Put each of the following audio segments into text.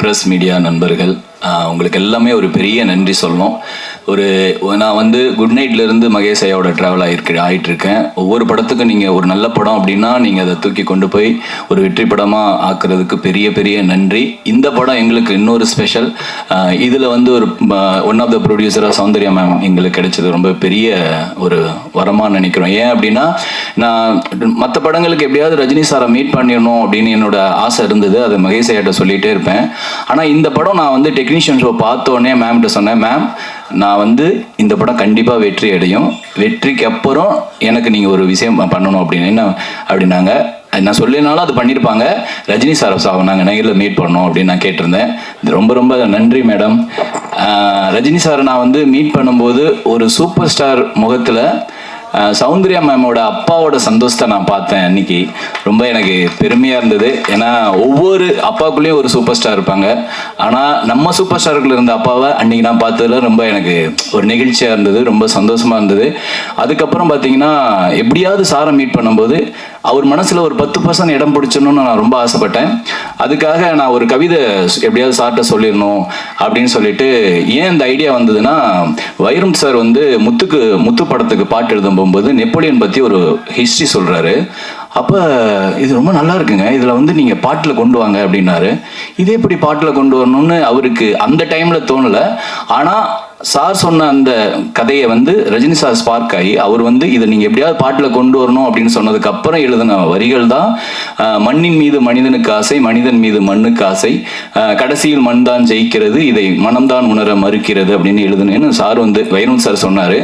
Press media நண்பர்கள் உங்களுக்கு எல்லாமே ஒரு பெரிய நன்றி சொல்லணும். நான் வந்து குட் நைட்லேருந்து மகேஷ் ஐயாவோட ட்ராவல் ஆகிட்டுருக்கேன். ஒவ்வொரு படத்துக்கும் நீங்கள் ஒரு நல்ல படம் அப்படின்னா நீங்கள் அதை தூக்கி கொண்டு போய் ஒரு வெற்றி படமாக ஆக்குறதுக்கு பெரிய பெரிய நன்றி. இந்த படம் எங்களுக்கு இன்னொரு ஸ்பெஷல். இதில் வந்து ஒரு ஒன் ஆஃப் த ப்ரொடியூசராக சௌந்தர்யா மேம் எங்களுக்கு கிடைச்சது ரொம்ப பெரிய ஒரு வரமாக நினைக்கிறோம். ஏன் அப்படின்னா நான் மற்ற படங்களுக்கு எப்படியாவது ரஜினி சாரை மீட் பண்ணிடணும் அப்படின்னு என்னோட ஆசை இருந்தது. அதை மகேஷ் ஐயாட்ட சொல்லிகிட்டே இருப்பேன். ஆனால் இந்த படம் நான் வந்து டெக்னீஷியன் ஷோ பார்த்தோன்னே மேம்கிட்ட சொன்னேன், மேம் நான் வந்து இந்த படம் கண்டிப்பாக வெற்றி அடையும், வெற்றிக்கு அப்புறம் எனக்கு நீங்கள் ஒரு விஷயம் பண்ணணும் அப்படின்னு. என்ன அப்படின்னாங்க, நான் சொல்லினாலும் அது பண்ணியிருப்பாங்க. ரஜினி சார் நாங்கள் நேரில் மீட் பண்ணோம் அப்படின்னு நான் கேட்டிருந்தேன். ரொம்ப ரொம்ப நன்றி மேடம். ரஜினி சாரை நான் வந்து மீட் பண்ணும்போது ஒரு சூப்பர் ஸ்டார் முகத்தில் சௌந்தர்யா மேமோட அப்பாவோட சந்தோஷத்தை நான் பார்த்தேன். அன்னைக்கு ரொம்ப எனக்கு பெருமையாக இருந்தது. ஏன்னா ஒவ்வொரு அப்பாவுக்குள்ளேயும் ஒரு சூப்பர் ஸ்டார் இருப்பாங்க. ஆனால் நம்ம சூப்பர் ஸ்டாருக்குள்ள இருந்த அப்பாவை அன்னைக்கு நான் பார்த்ததுல ரொம்ப எனக்கு ஒரு நெகிழ்ச்சியாக இருந்தது, ரொம்ப சந்தோஷமாக இருந்தது. அதுக்கப்புறம் பார்த்தீங்கன்னா எப்படியாவது சாரை மீட் பண்ணும்போது அவர் மனசில் ஒரு 10% இடம் பிடிச்சணும்னு நான் ரொம்ப ஆசைப்பட்டேன். அதுக்காக நான் ஒரு கவிதை எப்படியாவது சார்கிட்ட சொல்லிடணும் அப்படின்னு சொல்லிட்டு, ஏன் இந்த ஐடியா வந்ததுன்னா, வைரம் சார் வந்து முத்து படத்துக்கு பாட்டு எழுதும் போகும்போது நெப்போலியன் பற்றி ஒரு ஹிஸ்ட்ரி சொல்கிறாரு. அப்போ இது ரொம்ப நல்லா இருக்குங்க, இதில் வந்து நீங்கள் பாட்டில் கொண்டு வாங்க அப்படின்னாரு. இதே எப்படி பாட்டில் கொண்டு வரணும்னு அவருக்கு அந்த டைமில் தோணலை. ஆனால் சார் சொன்ன அந்த கதையை வந்து ரஜினி சார் ஸ்பார்க் ஆகி அவர் வந்து இதை நீங்கள் எப்படியாவது பாட்டில் கொண்டு வரணும் அப்படின்னு சொன்னதுக்கு அப்புறம் எழுதின வரிகள் தான் மண்ணின் மீது மனிதனுக்கு ஆசை, மனிதன் மீது மண்ணுக்கு ஆசை, கடைசியில் மண் தான் ஜெயிக்கிறது, இதை மனம்தான் உணர மறுக்கிறது அப்படின்னு எழுதுனேன்னு சார் வந்து வைரம் சார் சொன்னார்.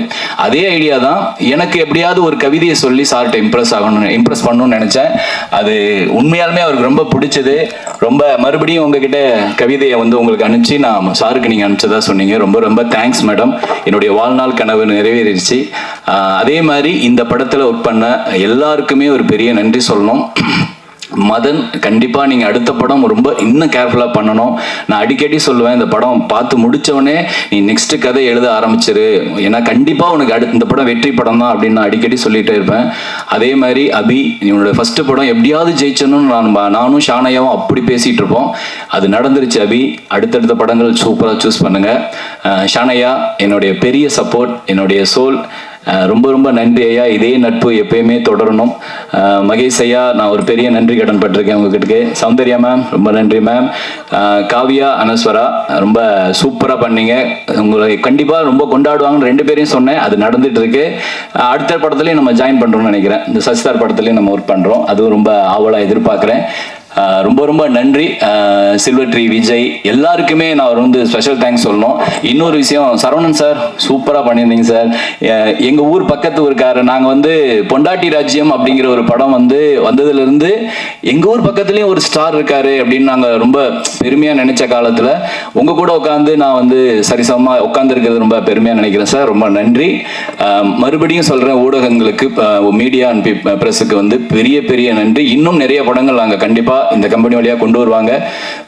அதே ஐடியா தான் எனக்கு எப்படியாவது ஒரு கவிதையை சொல்லி சார்கிட்ட இம்ப்ரெஸ் பண்ணணும்னு நினச்சேன். அது உண்மையாலுமே அவருக்கு ரொம்ப பிடிச்சது. ரொம்ப மறுபடியும் உங்ககிட்ட கவிதையை வந்து உங்களுக்கு அனுப்பிச்சு நான் சாருக்கு நீங்கள் அனுப்பிச்சதா சொன்னீங்க. ரொம்ப ரொம்ப தேங்க்ஸ் மேடம். என்னுடைய வாழ்நாள் கனவு நிறைவேறிடுச்சு. அதே மாதிரி இந்த படத்தில் ஒர்க் பண்ண எல்லாருக்குமே ஒரு பெரிய நன்றி சொல்லணும். மதன், கண்டிப்பாக நீங்கள் அடுத்த படம் ரொம்ப இன்னும் கேர்ஃபுல்லாக பண்ணணும். நான் அடிக்கடி சொல்லுவேன், இந்த படம் பார்த்து முடித்தவொடனே நீ நெக்ஸ்ட் கதை எழுத ஆரம்பிச்சிரு, ஏன்னா கண்டிப்பாக உனக்கு இந்த படம் வெற்றி படம் தான் அப்படின்னு நான் அடிக்கடி சொல்லிகிட்டே இருப்பேன். அதே மாதிரி அபி, என்னோட ஃபஸ்ட்டு படம் எப்படியாவது ஜெயிச்சணும்னு நானும் ஷானையாவும் அப்படி பேசிகிட்டு இருப்போம். அது நடந்துருச்சு அபி. அடுத்தடுத்த படங்கள் சூப்பராக சூஸ் பண்ணுங்கள். ஷானையா என்னுடைய பெரிய சப்போர்ட், என்னுடைய சோல். ரொம்ப ரொம்ப நன்றி ஐயா. இதே நட்பு எப்பயுமே தொடரணும். மகேஷ் ஐயா, நான் ஒரு பெரிய நன்றி கடன் பட்டிருக்கேன் உங்ககிட்ட. சௌந்தர்யா மேம் ரொம்ப நன்றி மேம். காவியா, அனஸ்வரா ரொம்ப சூப்பராக பண்ணீங்க. உங்களை கண்டிப்பாக ரொம்ப கொண்டாடுவாங்கன்னு 2 பேரையும் சொன்னேன். அது நடந்துட்டு இருக்கு. அடுத்த படத்துலையும் நம்ம ஜாயின் பண்ணுறோம்னு நினைக்கிறேன். இந்த சசிதார் படத்துலையும் நம்ம ஒர்க் பண்ணுறோம். அதுவும் ரொம்ப ஆவலாக எதிர்பார்க்குறேன். ரொம்ப ரொம்ப நன்றி. சில்வர் ட்ரீ விஜய் எல்லாருக்குமே நான் வந்து ஸ்பெஷல் தேங்க்ஸ் சொல்லணும். இன்னொரு விஷயம், சரவணன் சார் சூப்பராக பண்ணியிருந்தீங்க சார். எங்கள் ஊர் பக்கத்து ஊருக்காரர். நாங்கள் வந்து பொண்டாட்டி ராஜ்யம் அப்படிங்கிற ஒரு படம் வந்து வந்ததுலேருந்து எங்கள் ஊர் பக்கத்துலேயும் ஒரு ஸ்டார் இருக்காரு அப்படின்னு நாங்கள் ரொம்ப பெருமையாக நினச்ச காலத்தில் உங்கள் கூட உட்காந்து நான் வந்து சரிசமமாக உட்காந்துருக்கிறது ரொம்ப பெருமையாக நினைக்கிறேன் சார். ரொம்ப நன்றி. மறுபடியும் சொல்கிறேன், ஊடகங்களுக்கு, மீடியா அண்ட் ப்ரெஸ்ஸுக்கு வந்து பெரிய பெரிய நன்றி. இன்னும் நிறைய படங்கள் நாங்கள் கண்டிப்பாக இந்த கம்பெனி வழியாக கொண்டு வருவாங்க.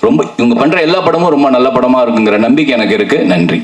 ரொம்ப இவங்க பண்ற எல்லா படமும் ரொம்ப நல்ல படமா இருக்குங்கிற நம்பிக்கை எனக்கு இருக்கு. நன்றி.